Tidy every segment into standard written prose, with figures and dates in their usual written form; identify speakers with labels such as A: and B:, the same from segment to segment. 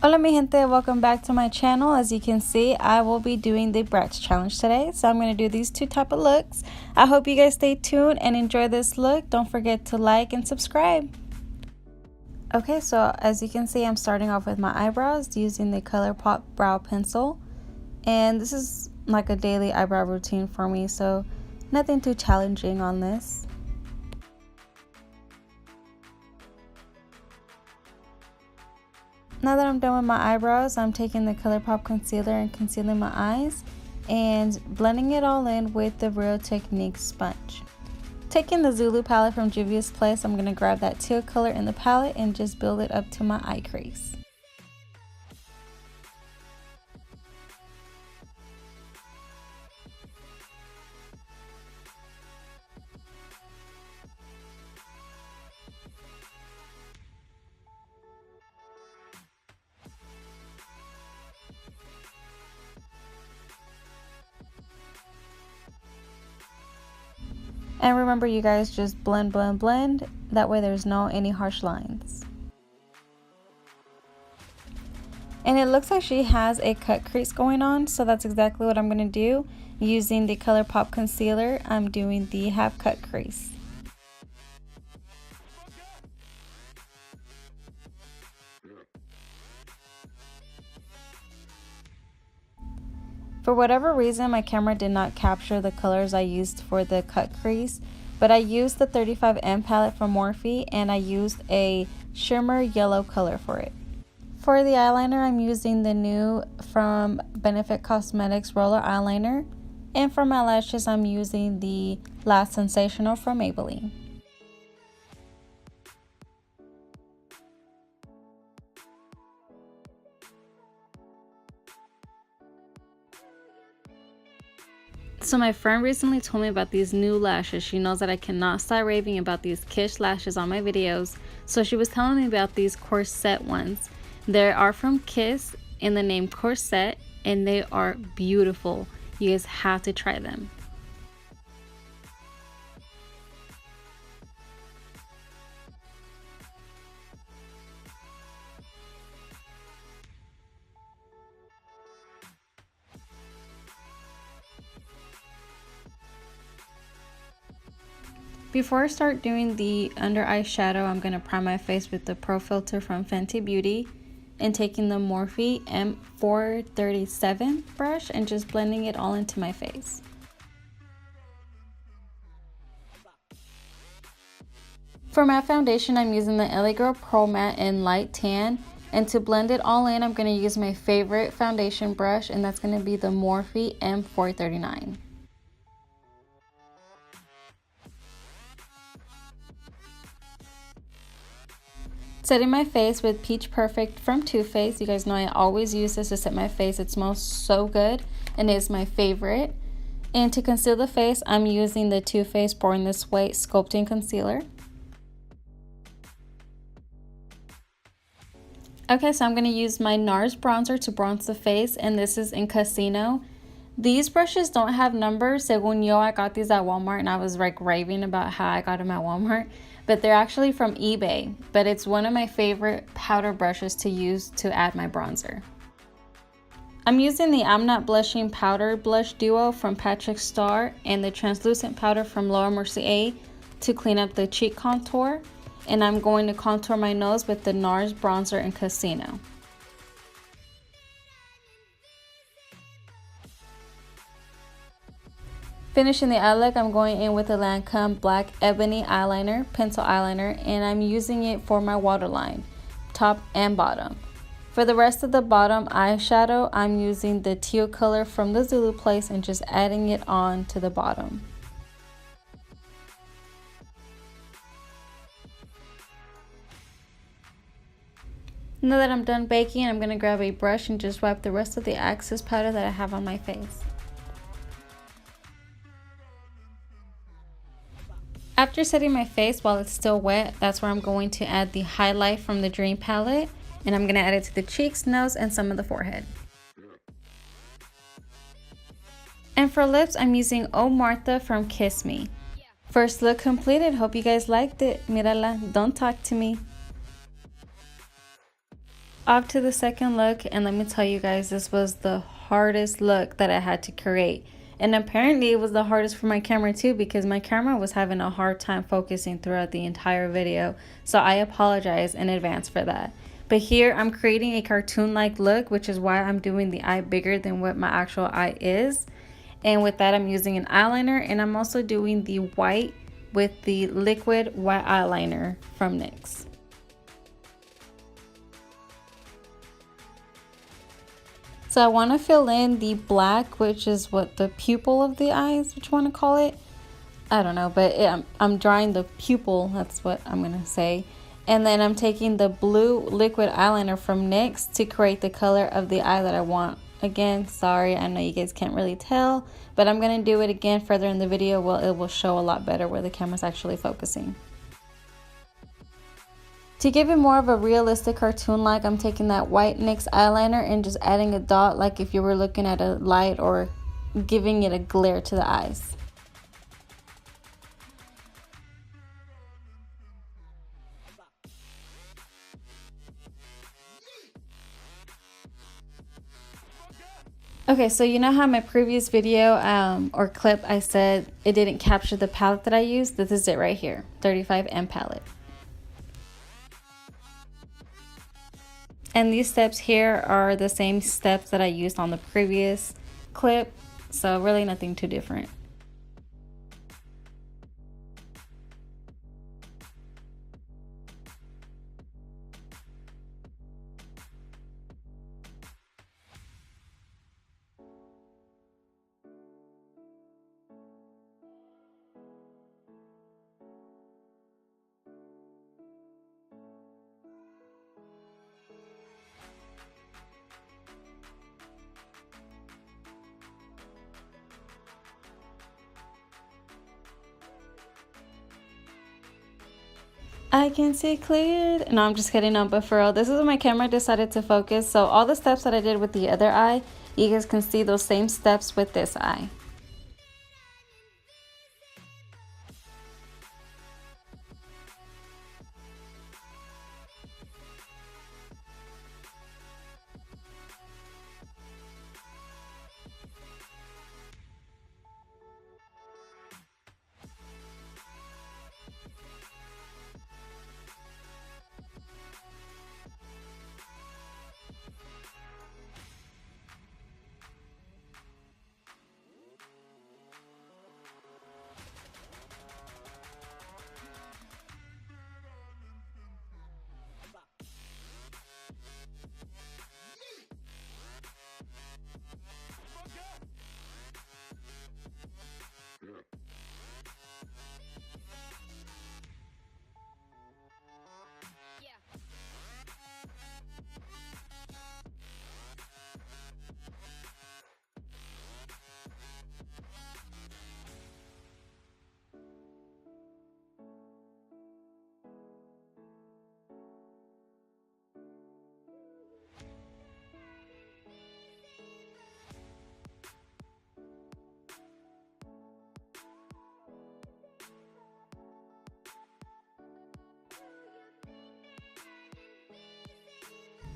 A: Hola mi gente, welcome back to my channel. As you can see, I will be doing the BRATZ challenge today. So I'm going to do these two type of looks. I hope you guys stay tuned and enjoy this look. Don't forget to like and subscribe. Okay, so as you can see, I'm starting off with my eyebrows using the ColourPop brow pencil. And this is like a daily eyebrow routine for me, so nothing too challenging on this. Now that I'm done with my eyebrows, I'm taking the ColourPop concealer and concealing my eyes and blending it all in with the Real Technique sponge. Taking the Zulu palette from Juvia's Place, I'm going to grab that teal color in the palette and just build it up to my eye crease. And remember, you guys, just blend, blend, blend. That way there's no any harsh lines. And it looks like she has a cut crease going on, so that's exactly what I'm going to do. Using the ColourPop concealer, I'm doing the half cut crease. For whatever reason, my camera did not capture the colors I used for the cut crease, but I used the 35M palette from Morphe and I used a shimmer yellow color for it. For the eyeliner, I'm using the new from Benefit Cosmetics roller eyeliner, and for my lashes, I'm using the Lash Sensational from Maybelline. So my friend recently told me about these new lashes. She knows that I cannot stop raving about these Kish lashes on my videos. So she was telling me about these corset ones. They are from Kiss in the name Corset and they are beautiful. You guys have to try them. Before I start doing the under eye shadow, I'm going to prime my face with the Pro Filter from Fenty Beauty and taking the Morphe M437 brush and just blending it all into my face. For matte foundation, I'm using the LA Girl Pro Matte in Light Tan, and to blend it all in, I'm going to use my favorite foundation brush, and that's going to be the Morphe M439. Setting my face with Peach Perfect from Too Faced. You guys know I always use this to set my face. It smells so good and is my favorite. And to conceal the face, I'm using the Too Faced Born This Way Sculpting Concealer. Okay, so I'm going to use my NARS bronzer to bronze the face, and this is in Casino. These brushes don't have numbers. Según yo, I got these at Walmart and I was like raving about how I got them at Walmart. But they're actually from eBay. But it's one of my favorite powder brushes to use to add my bronzer. I'm using the I'm Not Blushing Powder Blush Duo from Patrick Starr and the translucent powder from Laura Mercier to clean up the cheek contour. And I'm going to contour my nose with the NARS bronzer in Casino. Finishing the eye look, I'm going in with the Lancome Black Ebony Eyeliner, pencil eyeliner, and I'm using it for my waterline, top and bottom. For the rest of the bottom eyeshadow, I'm using the teal color from the Zulu Place and just adding it on to the bottom. Now that I'm done baking, I'm going to grab a brush and just wipe the rest of the excess powder that I have on my face. After setting my face while it's still wet, that's where I'm going to add the highlight from the Dream palette, and I'm going to add it to the cheeks, nose, and some of the forehead. And for lips, I'm using Oh Martha from Kiss Me. First look completed. Hope you guys liked it. Mírala, don't talk to me. Off to the second look, and let me tell you guys, this was the hardest look that I had to create. And apparently it was the hardest for my camera too, because my camera was having a hard time focusing throughout the entire video. So I apologize in advance for that. But here I'm creating a cartoon-like look, which is why I'm doing the eye bigger than what my actual eye is. And with that, I'm using an eyeliner, and I'm also doing the white with the liquid white eyeliner from NYX. So I want to fill in the black, which is what the pupil of the eyes, what you want to call it. I don't know, but I'm drawing the pupil, that's what I'm going to say. And then I'm taking the blue liquid eyeliner from NYX to create the color of the eye that I want. Again, sorry, I know you guys can't really tell, but I'm going to do it again further in the video. Well, it will show a lot better where the camera's actually focusing. To give it more of a realistic cartoon-like, I'm taking that white NYX eyeliner and just adding a dot like if you were looking at a light or giving it a glare to the eyes. Okay, so you know how my previous video or clip I said it didn't capture the palette that I used? This is it right here, 35M palette. And these steps here are the same steps that I used on the previous clip, so really nothing too different. I can see clear. No, I'm just kidding. No, but for real, this is when my camera decided to focus. So all the steps that I did with the other eye, you guys can see those same steps with this eye.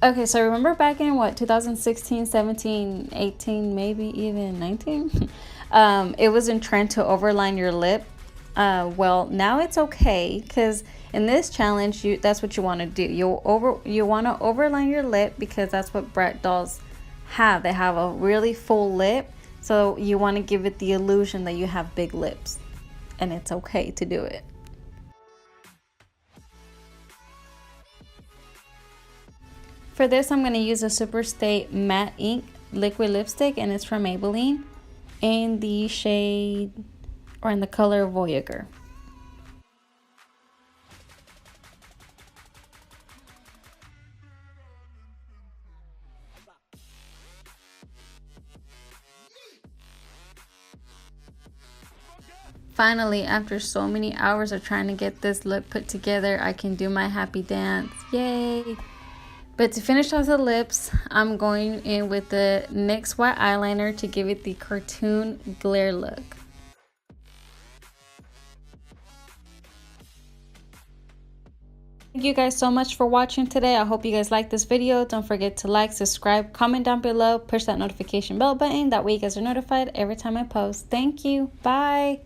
A: Okay, so remember back in what, 2016, 17, 18, maybe even 19? It was in trend to overline your lip. Well, now it's okay, because in this challenge, that's what you want to do. You want to overline your lip, because that's what BRATZ dolls have. They have a really full lip, so you want to give it the illusion that you have big lips, and it's okay to do it. For this, I'm going to use a Superstay Matte Ink liquid lipstick, and it's from Maybelline in the shade, or in the color Voyager. Finally, after so many hours of trying to get this lip put together, I can do my happy dance. Yay! But to finish off the lips, I'm going in with the NYX white eyeliner to give it the cartoon glare look. Thank you guys so much for watching today. I hope you guys liked this video. Don't forget to like, subscribe, comment down below, push that notification bell button. That way you guys are notified every time I post. Thank you. Bye.